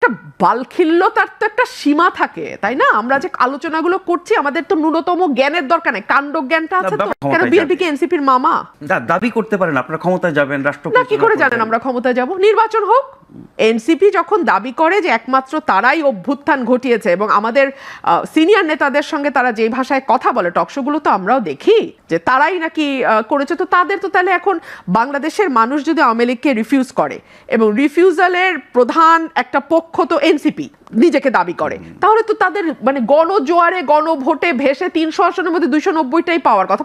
একটা বালখিল্যতার তো একটা সীমা থাকে, তাই না? আমরা যে আলোচনাগুলো করছি আমাদের তো ন্যূনতম জ্ঞানের দরকার নেই, কাণ্ড জ্ঞানটা আছে তো। কেন বিএনপি কি এনসিপির মামা? দাবি করতে পারেন আপনারা ক্ষমতায় যাবেন, রাষ্ট্র না, কি করে জানেন আমরা ক্ষমতায় যাব? নির্বাচন হোক। এনসিপি যখন দাবি করে যে একমাত্র তারাই অভ্যুত্থান ঘটিয়েছে এবং আমাদের সিনিয়র নেতাদের সঙ্গে তারা যে ভাষায় কথা বলে টকশোগুলো তো আমরাও দেখি যে তারাই নাকি করেছে, তো তাদের তো তাহলে এখন বাংলাদেশের মানুষ যদি আওয়ামী লীগকে রিফিউজ করে এবং রিফিউজালের প্রধান একটা পক্ষ তো এনসিপি নিজেকে দাবি করে, তাহলে তো তাদের মানে গণজোয়ারে গণভোটে ভেসে 300 আসনের মধ্যে 290টাই পাওয়ার কথা।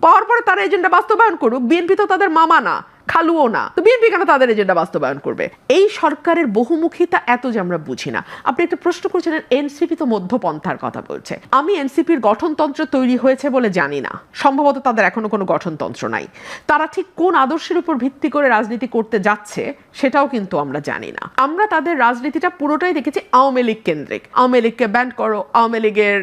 পাওয়ার পরে তারা এজেন্ডা বাস্তবায়ন করুক। বিএনপি তো তাদের মামা না, খালুও না, তো বিএনপি কেন তাদের এজেন্ডা বাস্তবায়ন করবে? এই সরকারের বহুমুখিতা এত যে আমরা বুঝি না। আপনি একটা প্রশ্ন করেছিলেন এনসিপি তো মধ্যপন্থার কথা বলছে। আমি এনসিপির গঠনতন্ত্র তৈরি হয়েছে বলে জানি না, সম্ভবত তাদের এখনো কোনো গঠনতন্ত্র নাই। তারা ঠিক কোন আদর্শের উপর ভিত্তি করে রাজনীতি করতে যাচ্ছে সেটাও কিন্তু আমরা জানি না। আমরা তাদের রাজনীতিটা পুরোটাই দেখেছি আওয়ামী লীগ কেন্দ্রিক। আওয়ামী লীগকে ব্যান্ড করো, আওয়ামী লীগের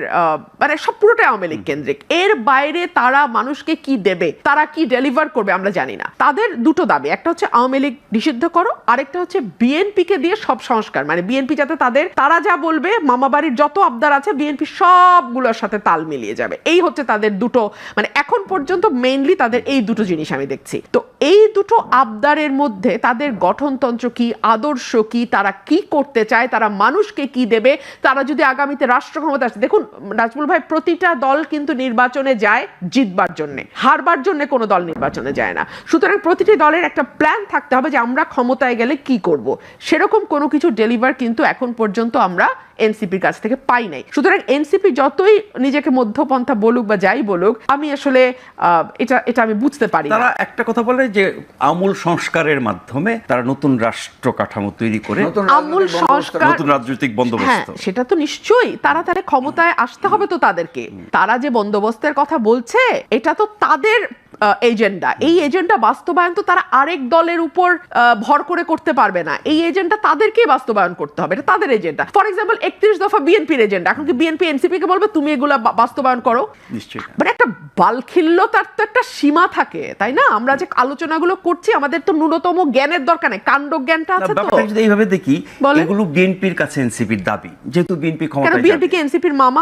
মানে সব পুরোটাই আওয়ামী লীগ কেন্দ্রিক। এর বাইরে তারা মানুষকে কি দেবে, তারা কি ডেলিভার করবে আমরা জানি না। তাদের দুটো দাবি, একটা হচ্ছে আওয়ামী লীগ নিষিদ্ধ করো, আরেকটা হচ্ছে বিএনপি কে দিয়ে সব সংস্কার, মানে বিএনপি যাতে তারা যা বলবে মামাবাড়ির যত আবদার আছে বিএনপি সবগুলোর সাথে তাল মিলিয়ে যাবে। এই হচ্ছে তাদের দুটো, মানে এখন পর্যন্ত মেইনলি তাদের এই দুটো জিনিস আমি দেখছি। তো এই দুটো আবদারের মধ্যে তাদের গঠনতন্ত্র কি, আদর্শ কি, তারা কি করতে চায়, তারা মানুষকে কি দেবে, তারা যদি আগামীতে রাষ্ট্র ক্ষমতা আসে। দেখুন নাজমুল ভাই, প্রতিটা দল কিন্তু নির্বাচনে যায় জিতবার জন্য, হারবার জন্য কোনো দল নির্বাচনে যায় না। সুতরাং প্রতিটি দলের একটা প্ল্যান থাকতে হবে যে আমরা ক্ষমতায় গেলে কি করব। সেরকম কোনো কিছু ডেলিভার কিন্তু এখন পর্যন্ত আমরা এনসিপির কাছ থেকে পাই নাই। সুতরাং এনসিপি যতই নিজেকে মধ্যপন্থা বলুক বা যাই বলুক, আমি আসলে এটা আমি বুঝতে পারি না। তারা একটা কথা বলে যে আমূল সংস্কারের মাধ্যমে তারা নতুন রাষ্ট্র কাঠামো তৈরি করে আমূল সংস্কার, নতুন রাজনৈতিক বন্দোবস্ত। হ্যাঁ, সেটা তো নিশ্চয়ই তারা ক্ষমতায় আসতে হবে তো তাদেরকে। তারা যে বন্দোবস্তের কথা বলছে এটা তো তাদের এজেন্ডা। এই এজেন্ডা বাস্তবায়ন তো তারা আরেক দলের উপর ভর করে করতে পারবে না। এই এজেন্ডা তাদেরকেই বাস্তবায়ন করতে হবে, এটা তাদের এজেন্ডা। ফর এক্সাম্পল 31 দফা বিএনপির এজেন্ডা, এখন কি বিএনপি এনসিপি কে বলবে তুমি এগুলা বাস্তবায়ন করো? নিশ্চয়ই। মানে একটা বালখিল্যতার তো একটা সীমা থাকে, তাই না? আমরা যে আলোচনাগুলো করছি আমাদের তো ন্যূনতম জ্ঞানের দরকার নেই, কাণ্ড জ্ঞানটা আছে তো। ব্যাপারটা যদি এইভাবে দেখি, এগুলো বিএনপির কাছে এনসিপির দাবি, যেহেতু বিএনপি ক্ষমতায় যাবে। বিএনপি কি এনসিপির মামা?